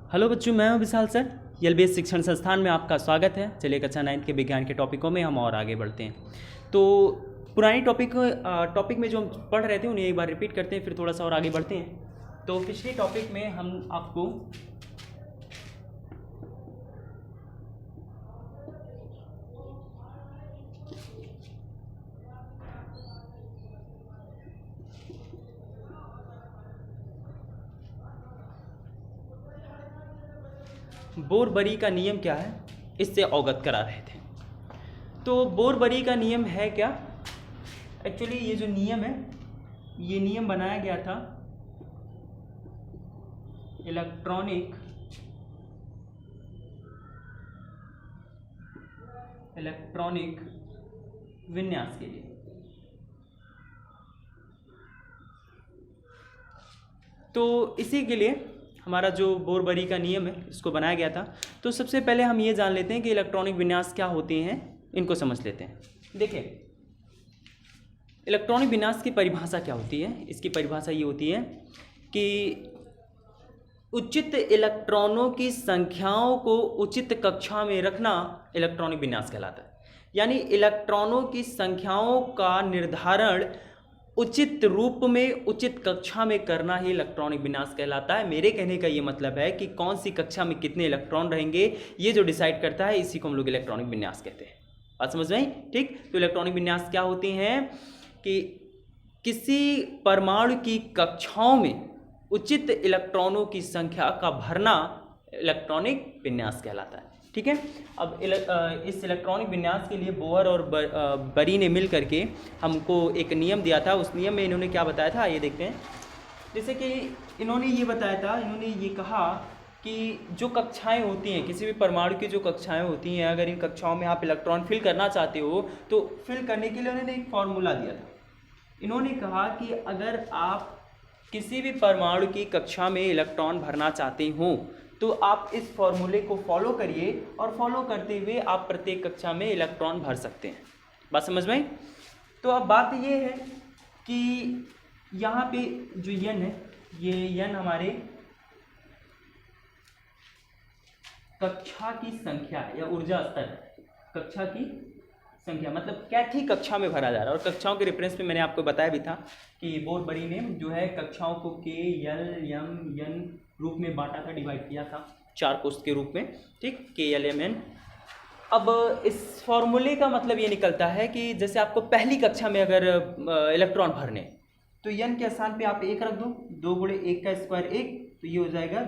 Hello बच्चों, मैं हूं विशाल सर। एलबीएस शिक्षण संस्थान में आपका स्वागत है। चलिए कक्षा 9 के विज्ञान के टॉपिकों में हम और आगे बढ़ते हैं। तो पुरानी टॉपिक में जो हम पढ़ रहे थे उन्हें एक बार रिपीट करते हैं, फिर थोड़ा सा और आगे बढ़ते हैं। तो पिछले टॉपिक में हम आपको बोरबरी का नियम क्या है इससे अवगत करा रहे थे। तो बोरबरी का नियम है क्या? एक्चुअली ये जो नियम है, ये नियम बनाया गया था इलेक्ट्रॉनिक विन्यास के लिए। तो इसी के लिए हमारा जो बोरबरी का नियम है इसको बनाया गया था। तो सबसे पहले हम ये जान लेते हैं कि इलेक्ट्रॉनिक विन्यास क्या होते हैं, इनको समझ लेते हैं। देखिए, इलेक्ट्रॉनिक विन्यास की परिभाषा क्या होती है? इसकी परिभाषा ये होती है कि उचित इलेक्ट्रॉनों की संख्याओं को उचित कक्षा में रखना इलेक्ट्रॉनिक विन्यास कहलाता है। यानी इलेक्ट्रॉनों की संख्याओं का निर्धारण उचित रूप में उचित कक्षा में करना ही इलेक्ट्रॉनिक विन्यास कहलाता है। मेरे कहने का ये मतलब है कि कौन सी कक्षा में कितने इलेक्ट्रॉन रहेंगे, ये जो डिसाइड करता है इसी को हम लोग इलेक्ट्रॉनिक विन्यास कहते हैं। बात समझ में आई? ठीक। तो इलेक्ट्रॉनिक विन्यास क्या होती हैं कि किसी परमाणु की कक्षाओं में उचित इलेक्ट्रॉनों की संख्या का भरना इलेक्ट्रॉनिक विन्यास कहलाता है। ठीक है। अब इस इलेक्ट्रॉनिक विन्यास के लिए बोहर और बरी ने मिल करके हमको एक नियम दिया था। उस नियम में इन्होंने क्या बताया था, ये देखते हैं। जैसे कि इन्होंने ये बताया था, इन्होंने ये कहा कि जो कक्षाएं होती हैं, किसी भी परमाणु की जो कक्षाएं होती हैं, अगर इन कक्षाओं में आप इलेक्ट्रॉन फिल करना चाहते हो तो फिल करने के लिए उन्होंने एक फॉर्मूला दिया था। इन्होंने कहा कि अगर आप किसी भी परमाणु की कक्षा में इलेक्ट्रॉन भरना चाहते हो तो आप इस फॉर्मूले को फॉलो करिए और फॉलो करते हुए आप प्रत्येक कक्षा में इलेक्ट्रॉन भर सकते हैं। बात समझ में? तो अब बात ये है कि यहाँ पे जो यन है, ये यन हमारे कक्षा की संख्या है या ऊर्जा स्तर, कक्षा की संख्या मतलब कैथी कक्षा में भरा जा रहा है। और कक्षाओं के रेफरेंस में मैंने आपको बताया भी था कि बोरबरी ने जो है कक्षाओं को के एल एम एन रूप में बांटा था, डिवाइड किया था 4 कोष्ठ के रूप में। ठीक, के एल एम एन। अब इस फॉर्मूले का मतलब ये निकलता है कि जैसे आपको पहली कक्षा में अगर इलेक्ट्रॉन भरने तो एन के स्थान पे आप 1 रख दो, 2 गुणे 1 का स्क्वायर 1, तो ये हो जाएगा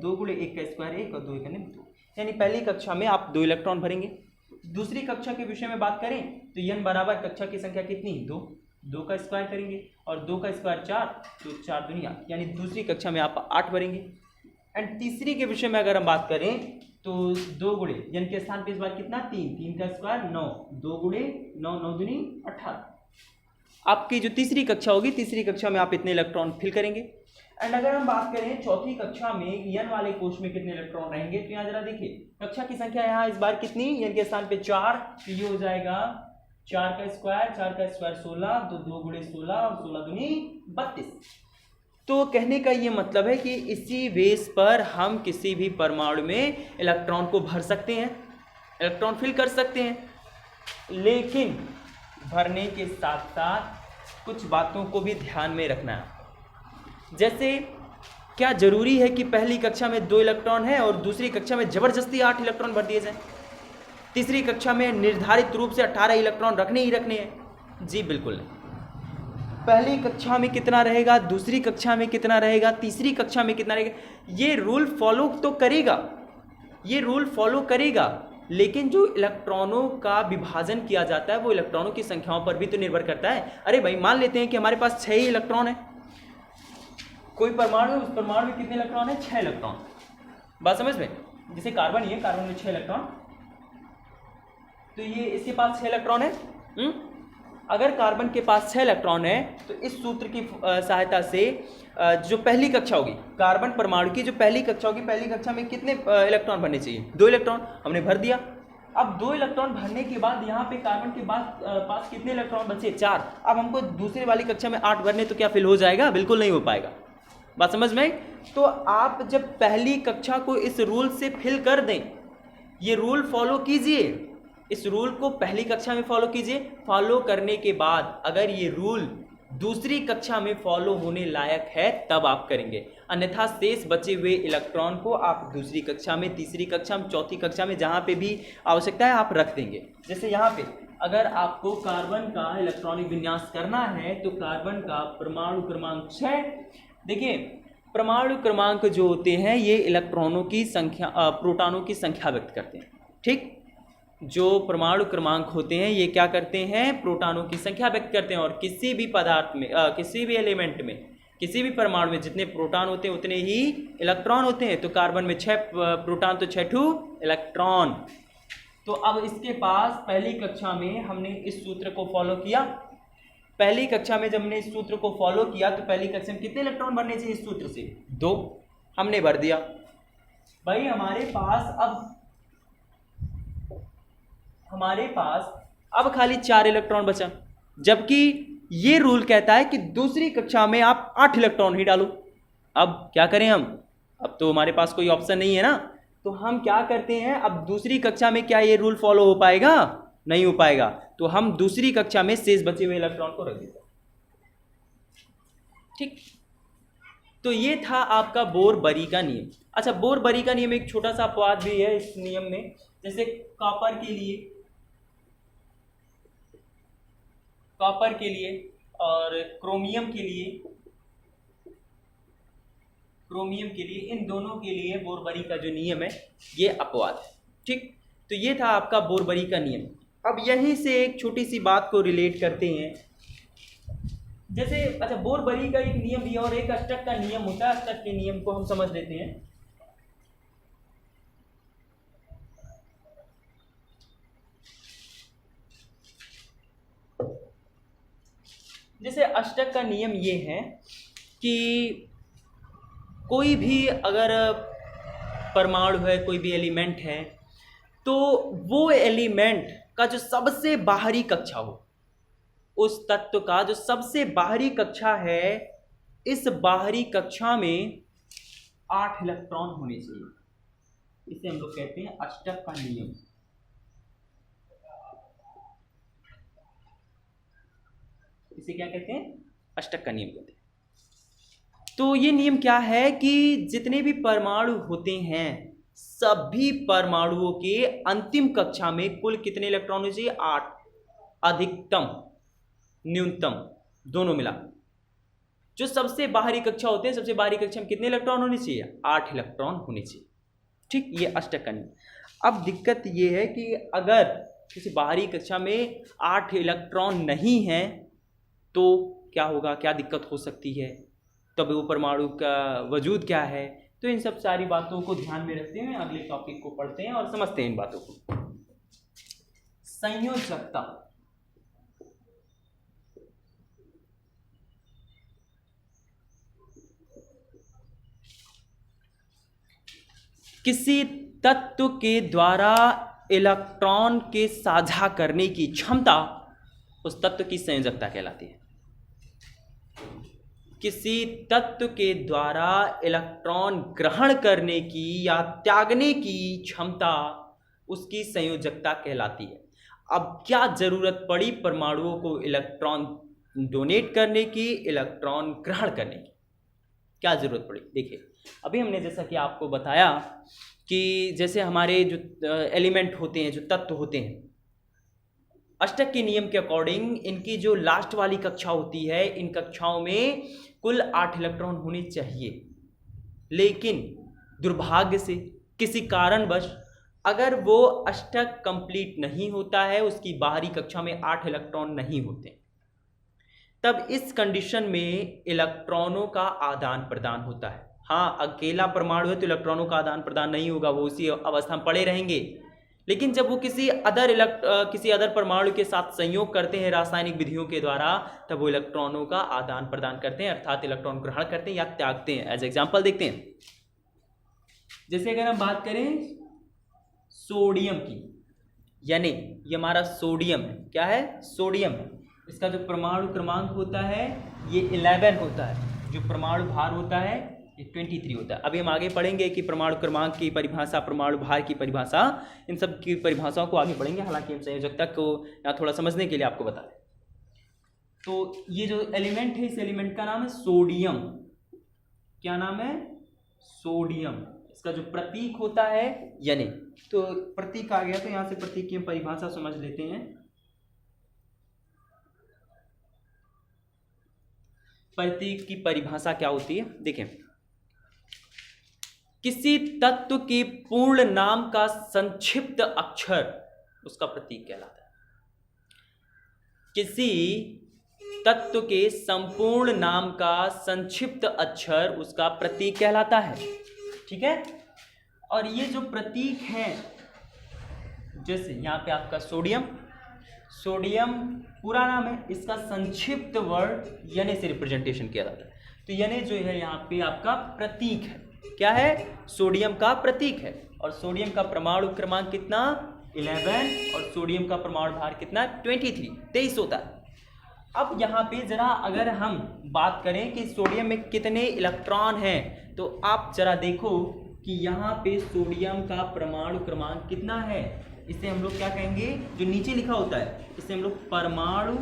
2 गुणे 1 का स्क्वायर 1 और 2 1 2। यानी पहली कक्षा में आप 2 इलेक्ट्रॉन भरेंगे। दूसरी कक्षा के विषय में बात करें तो यन बराबर कक्षा की संख्या कितनी, 2 का स्क्वायर करेंगे और 2 का स्क्वायर 4, तो 4 दुनिया, यानी दूसरी कक्षा में आप 8 भरेंगे। एंड तीसरी के विषय में अगर हम बात करें तो 2 गुणे यन के स्थान पे इस बार कितना, 3 का स्क्वायर 9, 2 गुणे 9, 9 दुनी 18। आपकी जो तीसरी कक्षा होगी, तीसरी कक्षा में आप इतने इलेक्ट्रॉन फिल करेंगे। एंड अगर हम बात करें चौथी कक्षा में यन वाले कोष में कितने इलेक्ट्रॉन रहेंगे, तो यहाँ जरा देखिए कक्षा की संख्या यहाँ इस बार कितनी, यन के स्थान पे 4, तो ये हो जाएगा 4 का स्क्वायर 16, तो 2 गुणे 16 और 16 दुनी 32। तो कहने का ये मतलब है कि इसी बेस पर हम किसी भी परमाणु में इलेक्ट्रॉन को भर सकते हैं, इलेक्ट्रॉन फिल कर सकते हैं। लेकिन भरने के साथ साथ कुछ बातों को भी ध्यान में रखना है। जैसे क्या जरूरी है कि पहली कक्षा में 2 इलेक्ट्रॉन है और दूसरी कक्षा में जबरदस्ती 8 इलेक्ट्रॉन भर दिए जाएं? तीसरी कक्षा में निर्धारित रूप से 18 इलेक्ट्रॉन रखने ही रखने हैं? जी बिल्कुल नहीं। पहली कक्षा में कितना रहेगा, दूसरी कक्षा में कितना रहेगा, तीसरी कक्षा में कितना रहेगा, ये रूल फॉलो तो करेगा, ये रूल फॉलो करेगा। लेकिन जो इलेक्ट्रॉनों का विभाजन किया जाता है वो इलेक्ट्रॉनों की संख्याओं पर भी तो निर्भर करता है। अरे भाई, मान लेते हैं कि हमारे पास 6 ही इलेक्ट्रॉन है, कोई परमाणु, उस परमाणु में कितने इलेक्ट्रॉन है, 6 इलेक्ट्रॉन। बात समझ में? जैसे कार्बन ही है, कार्बन में 6 इलेक्ट्रॉन, तो ये इसके पास 6 इलेक्ट्रॉन है। अगर कार्बन के पास 6 इलेक्ट्रॉन है तो इस सूत्र की सहायता से जो पहली कक्षा होगी, कार्बन परमाणु की जो पहली कक्षा होगी, पहली कक्षा में कितने इलेक्ट्रॉन भरने चाहिए, 2 इलेक्ट्रॉन, हमने भर दिया। अब 2 इलेक्ट्रॉन भरने के बाद यहाँ पे कार्बन के पास कितने इलेक्ट्रॉन बचे, 4। अब हमको दूसरे वाली कक्षा में 8 भरने, तो क्या फिल हो जाएगा? बिल्कुल नहीं हो पाएगा। बात समझ में आई? तो आप जब पहली कक्षा को इस रूल से फिल कर दें, ये रूल फॉलो कीजिए, इस रूल को पहली कक्षा में फॉलो कीजिए। फॉलो करने के बाद अगर ये रूल दूसरी कक्षा में फॉलो होने लायक है तब आप करेंगे, अन्यथा शेष बचे हुए इलेक्ट्रॉन को आप दूसरी कक्षा में, तीसरी कक्षा में, चौथी कक्षा में, जहाँ पे भी आवश्यकता है आप रख देंगे। जैसे यहाँ पे अगर आपको कार्बन का इलेक्ट्रॉनिक विन्यास करना है तो कार्बन का परमाणु क्रमांक 6, देखिए परमाणु क्रमांक जो होते हैं ये इलेक्ट्रॉनों की संख्या, प्रोटॉनों की संख्या व्यक्त करते हैं। ठीक, जो परमाणु क्रमांक होते हैं ये क्या करते हैं, प्रोटॉनों की संख्या व्यक्त करते हैं। और किसी भी पदार्थ में, किसी भी एलिमेंट में, किसी भी परमाणु में जितने प्रोटॉन होते हैं उतने ही इलेक्ट्रॉन होते हैं। तो कार्बन में 6 प्रोटॉन तो 6 इलेक्ट्रॉन। तो अब इसके पास पहली कक्षा में हमने इस सूत्र को फॉलो किया। पहली कक्षा में जब हमने इस सूत्र को फॉलो किया तो पहली कक्षा में कितने इलेक्ट्रॉन बनने चाहिए इस सूत्र से, 2, हमने भर दिया। भाई हमारे पास अब खाली 4 इलेक्ट्रॉन बचा, जबकि ये रूल कहता है कि दूसरी कक्षा में आप 8 इलेक्ट्रॉन ही डालो। अब क्या करें हम, अब तो हमारे पास कोई ऑप्शन नहीं है ना, तो हम क्या करते हैं, अब दूसरी कक्षा में क्या ये रूल फॉलो हो पाएगा, नहीं हो पाएगा, तो हम दूसरी कक्षा में शेष बचे हुए इलेक्ट्रॉन को रख देते हैं। ठीक, तो ये था आपका बोर-बरी का नियम। अच्छा, बोर-बरी का नियम एक छोटा सा अपवाद भी है इस नियम में, जैसे कॉपर के लिए और क्रोमियम के लिए, इन दोनों के लिए बोर-बरी का जो नियम है ये अपवाद है। ठीक, तो ये था आपका बोर-बरी का नियम। अब यहीं से एक छोटी सी बात को रिलेट करते हैं, जैसे अच्छा बोर-बरी का एक नियम भी और एक अष्टक का नियम होता है। अष्टक के नियम को हम समझ लेते हैं। जैसे अष्टक का नियम ये है कि कोई भी अगर परमाणु है, कोई भी एलिमेंट है, तो वो एलिमेंट का जो सबसे बाहरी कक्षा हो, उस तत्व का जो सबसे बाहरी कक्षा है, इस बाहरी कक्षा में 8 इलेक्ट्रॉन होने चाहिए। इसे हम लोग कहते हैं अष्टक का नियम। इसे क्या कहते हैं, अष्टक का नियम कहते हैं। तो ये नियम क्या है कि जितने भी परमाणु होते हैं, सभी परमाणुओं के अंतिम कक्षा में कुल कितने इलेक्ट्रॉन होने चाहिए, 8, अधिकतम न्यूनतम दोनों मिला। जो सबसे बाहरी कक्षा होते हैं, सबसे बाहरी कक्षा में कितने इलेक्ट्रॉन होने चाहिए, 8 इलेक्ट्रॉन होने चाहिए। ठीक, ये अष्टक का नियम। अब दिक्कत ये है कि अगर किसी बाहरी कक्षा में 8 इलेक्ट्रॉन नहीं है तो क्या होगा, क्या दिक्कत हो सकती है, तब वो परमाणु का वजूद क्या है। तो इन सब सारी बातों को ध्यान में रखते हुए अगले टॉपिक को पढ़ते हैं और समझते हैं इन बातों को। संयोजकता। किसी तत्व के द्वारा इलेक्ट्रॉन के साझा करने की क्षमता उस तत्व की संयोजकता कहलाती है। किसी तत्व के द्वारा इलेक्ट्रॉन ग्रहण करने की या त्यागने की क्षमता उसकी संयोजकता कहलाती है। अब क्या जरूरत पड़ी परमाणुओं को इलेक्ट्रॉन डोनेट करने की, इलेक्ट्रॉन ग्रहण करने की, क्या जरूरत पड़ी? देखिए, अभी हमने जैसा कि आपको बताया कि जैसे हमारे जो एलिमेंट होते हैं, जो तत्व होते हैं, अष्टक के नियम के अकॉर्डिंग इनकी जो लास्ट वाली कक्षा होती है, इन कक्षाओं में कुल 8 इलेक्ट्रॉन होने चाहिए। लेकिन दुर्भाग्य से किसी कारणवश अगर वो अष्टक कंप्लीट नहीं होता है, उसकी बाहरी कक्षा में 8 इलेक्ट्रॉन नहीं होते, तब इस कंडीशन में इलेक्ट्रॉनों का आदान प्रदान होता है। हाँ, अकेला परमाणु है तो इलेक्ट्रॉनों का आदान प्रदान नहीं होगा, वो उसी अवस्था में पड़े रहेंगे। लेकिन जब वो किसी अदर परमाणु के साथ संयोग करते हैं रासायनिक विधियों के द्वारा, तब वो इलेक्ट्रॉनों का आदान प्रदान करते हैं, अर्थात इलेक्ट्रॉन ग्रहण करते हैं या त्यागते हैं। एज एग्जाम्पल देखते हैं, जैसे अगर हम बात करें सोडियम की, यानी ये हमारा सोडियम है, क्या है, सोडियम है। इसका जो परमाणु क्रमांक होता है ये 11 होता है। जो परमाणु भार होता है ये 23 होता है। अभी हम आगे पढ़ेंगे कि परमाणु क्रमांक की परिभाषा, परमाणु भार की परिभाषा, इन सब की परिभाषाओं को आगे पढ़ेंगे। हालांकि हम संयोजकता को यहाँ थोड़ा समझने के लिए आपको बता दें। तो ये जो एलिमेंट है, इस एलिमेंट का नाम है सोडियम। क्या नाम है? सोडियम। इसका जो प्रतीक होता है Na। तो प्रतीक आ गया, तो यहां से प्रतीक की परिभाषा समझ लेते हैं। प्रतीक की परिभाषा क्या होती है? देखें, किसी तत्व के पूर्ण नाम का संक्षिप्त अक्षर उसका प्रतीक कहलाता है। किसी तत्व के संपूर्ण नाम का संक्षिप्त अक्षर उसका प्रतीक कहलाता है। ठीक है। और ये जो प्रतीक है, जैसे यहाँ पे आपका सोडियम, सोडियम पूरा नाम है, इसका संक्षिप्त वर्ड Na से रिप्रेजेंटेशन किया जाता है। तो Na जो है यहाँ पे आपका प्रतीक है। क्या है? सोडियम का प्रतीक है। और सोडियम का परमाणु क्रमांक कितना? 11। और सोडियम का परमाणु भार कितना? 23 होता है। अब यहाँ पे जरा अगर हम बात करें कि सोडियम में कितने इलेक्ट्रॉन हैं, तो आप जरा देखो कि यहाँ पे सोडियम का परमाणु क्रमांक कितना है। इसे हम लोग क्या कहेंगे? जो नीचे लिखा होता है इसे हम लोग परमाणु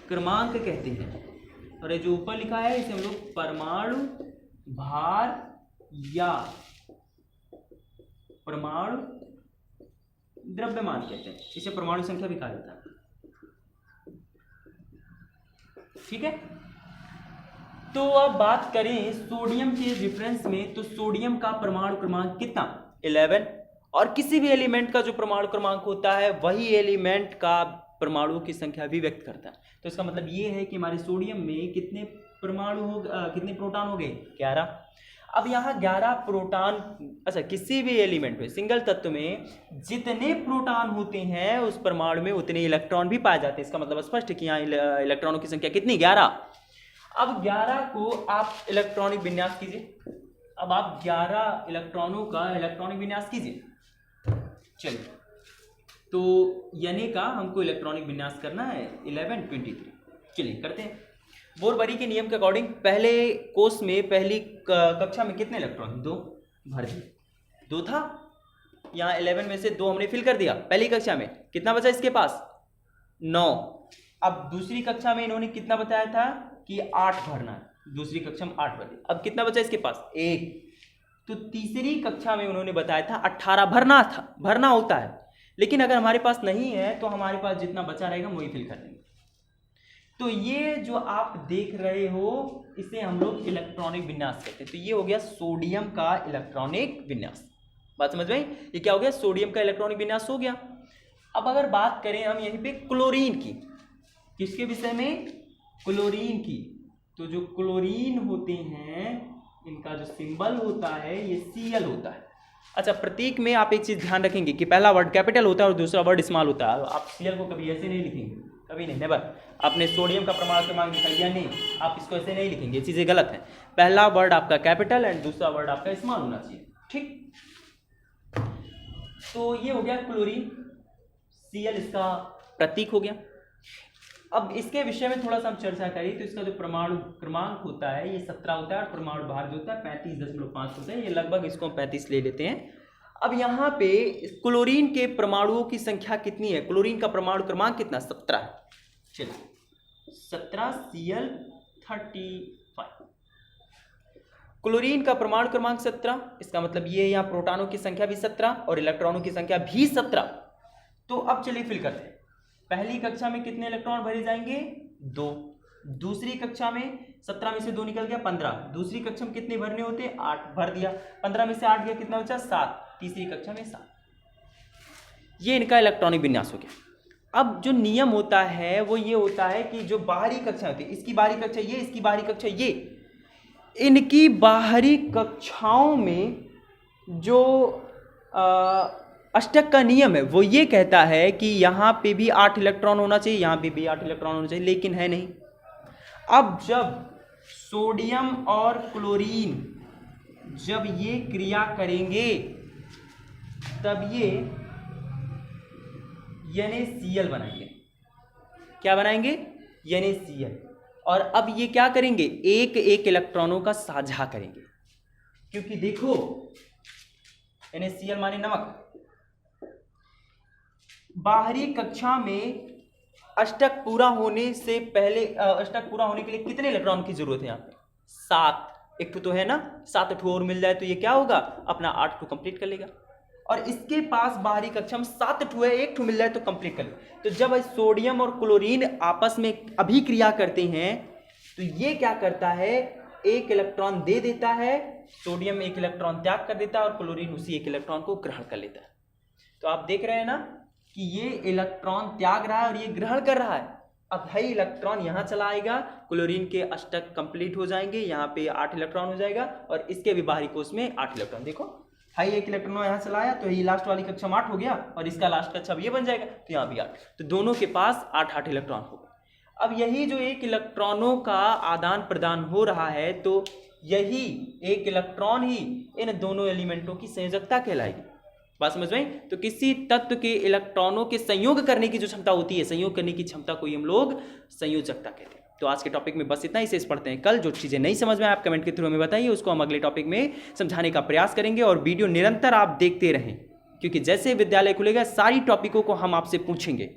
क्रमांक कहते हैं। और ये जो ऊपर लिखा है इसे हम लोग परमाणु भार या परमाणु द्रव्यमान कहते हैं। इसे परमाणु संख्या भी कहा जाता है। ठीक है। तो अब बात करें सोडियम के रेफरेंस में, तो सोडियम का परमाणु क्रमांक कितना? 11। और किसी भी एलिमेंट का जो परमाणु क्रमांक होता है वही एलिमेंट का परमाणुओं की संख्या भी व्यक्त करता है। तो इसका मतलब ये है कि हमारे सोडियम में कितने परमाणु हो, कितने प्रोटॉन हो गए? 11। अब यहाँ 11 प्रोटॉन, अच्छा, किसी भी एलिमेंट में, सिंगल तत्व में जितने प्रोटॉन होते हैं उस परमाणु में उतने इलेक्ट्रॉन भी पाए जाते हैं। इसका मतलब स्पष्ट है कि यहाँ इलेक्ट्रॉनों की संख्या कितनी? 11। अब 11 को आप इलेक्ट्रॉनिक विन्यास कीजिए। अब आप 11 इलेक्ट्रॉनों का इलेक्ट्रॉनिक विन्यास कीजिए। चलिए, तो Na का हमको इलेक्ट्रॉनिक विन्यास करना है 11, 23। चलिए करते हैं। बोरबरी के नियम के अकॉर्डिंग पहले कोर्स में, पहली कक्षा में कितने इलेक्ट्रॉन? 2 भर दिए। 2 था, यहाँ 11 में से 2 हमने फिल कर दिया। पहली कक्षा में कितना बचा इसके पास? 9। अब दूसरी कक्षा में इन्होंने कितना बताया था कि 8 भरना है। दूसरी कक्षा में 8 भर दिया। अब कितना बचा इसके पास? 1। तो तीसरी कक्षा में उन्होंने बताया था 18 भरना होता है। लेकिन अगर हमारे पास नहीं है तो हमारे पास जितना बचा रहेगा वही फिल कर देंगे। तो ये जो आप देख रहे हो इसे हम लोग इलेक्ट्रॉनिक विन्यास कहते हैं। तो ये हो गया सोडियम का इलेक्ट्रॉनिक विन्यास। बात समझ में? ये क्या हो गया? सोडियम का इलेक्ट्रॉनिक विन्यास हो गया। अब अगर बात करें हम यहीं पे क्लोरीन की, किसके विषय में? क्लोरीन की। तो जो क्लोरीन होते हैं इनका जो सिंबल होता है ये Cl होता है। अच्छा, प्रतीक में आप एक चीज ध्यान रखेंगे कि पहला वर्ड कैपिटल होता है और दूसरा वर्ड स्मॉल होता है। आप Cl को कभी ऐसे नहीं लिखेंगे, कभी नहीं, नेवर। आपने सोडियम का परमाणु क्रमांक लिखा या नहीं, आप इसको ऐसे नहीं लिखेंगे, ये चीजें गलत हैं। पहला वर्ड आपका कैपिटल एंड दूसरा वर्ड आपका स्मॉल होना चाहिए। ठीक, तो ये हो गया क्लोरीन, Cl इसका प्रतीक हो गया। अब इसके विषय में थोड़ा सा हम चर्चा करें तो इसका जो परमाणु क्रमांक होता है ये 17 होता है और परमाणु भार जो होता है 35.5 होता है। ये लगभग इसको हम 35 ले लेते हैं। अब यहाँ पे क्लोरीन के परमाणुओं की संख्या कितनी है? क्लोरीन का परमाणु क्रमांक कितना? 17 है। चलिए 17 Cl35। क्लोरीन का परमाणु क्रमांक 17, इसका मतलब ये यहाँ प्रोटॉनों की संख्या भी 17 और इलेक्ट्रॉनों की संख्या भी 17। तो अब चलिए फिल करते हैं। पहली कक्षा में कितने इलेक्ट्रॉन भरे जाएंगे? 2। दूसरी कक्षा में 17 में से 2 निकल गया 15। दूसरी कक्षा में कितने भरने होते? 8 भर दिया। 15 में से 8 गया, कितना बचा? 7। तीसरी कक्षा में 7। ये इनका इलेक्ट्रॉनिक विन्यास हो गया। अब जो नियम होता है वो ये होता है कि जो बाहरी कक्षा होती है, इसकी बाहरी कक्षा ये, इसकी बाहरी कक्षा ये, इनकी बाहरी कक्षाओं में जो अष्टक का नियम है वो ये कहता है कि यहाँ पे भी 8 इलेक्ट्रॉन होना चाहिए, यहाँ पे भी 8 इलेक्ट्रॉन होना चाहिए, लेकिन है नहीं। अब जब सोडियम और क्लोरीन जब ये क्रिया करेंगे तब ये NaCl बनाएंगे। क्या बनाएंगे? NaCl। और अब ये क्या करेंगे, एक एक इलेक्ट्रॉनों का साझा करेंगे, क्योंकि देखो NaCl माने नमक, बाहरी कक्षा में अष्टक पूरा होने से पहले, अष्टक पूरा होने के लिए कितने इलेक्ट्रॉन की जरूरत है यहाँ पे, 7, एक तो है ना, 7 ठो और मिल जाए तो ये क्या होगा, अपना 8 ठो कंप्लीट कर लेगा। और इसके पास बाहरी कक्षा में 7 ठो है, 1 ठो मिल जाए तो कंप्लीट कर लेगा। तो जब सोडियम और क्लोरीन आपस में अभिक्रिया करते हैं तो ये क्या करता है, एक इलेक्ट्रॉन दे देता है, सोडियम एक इलेक्ट्रॉन त्याग कर देता है और क्लोरीन उसी एक इलेक्ट्रॉन को ग्रहण कर लेता है। तो आप देख रहे हैं ना कि ये इलेक्ट्रॉन त्याग रहा है और ये ग्रहण कर रहा है। अब भाई इलेक्ट्रॉन यहाँ चला आएगा, क्लोरीन के अष्टक कंप्लीट हो जाएंगे, यहाँ पे 8 इलेक्ट्रॉन हो जाएगा और इसके भी बाहरी कोश में 8 इलेक्ट्रॉन। देखो भाई एक इलेक्ट्रॉन यहाँ चला आया तो ये लास्ट वाली कक्षा में 8 हो गया और इसका लास्ट कक्षा ये बन जाएगा, तो यहाँ भी 8, तो दोनों के पास 8 इलेक्ट्रॉन हो गए। अब यही जो एक इलेक्ट्रॉनों का आदान प्रदान हो रहा है, तो यही एक इलेक्ट्रॉन ही इन दोनों एलिमेंटों की संयोजकता कहलाएगी। बात समझ में? तो किसी तत्व के इलेक्ट्रॉनों के संयोग करने की जो क्षमता होती है, संयोग करने की क्षमता को हम लोग संयोजकता कहते हैं। तो आज के टॉपिक में बस इतना ही, शेष पढ़ते हैं कल। जो चीजें नहीं समझ में आप कमेंट के थ्रू हमें बताइए, उसको हम अगले टॉपिक में समझाने का प्रयास करेंगे। और वीडियो निरंतर आप देखते रहें, क्योंकि जैसे विद्यालय खुलेगा सारी टॉपिकों को हम आपसे पूछेंगे।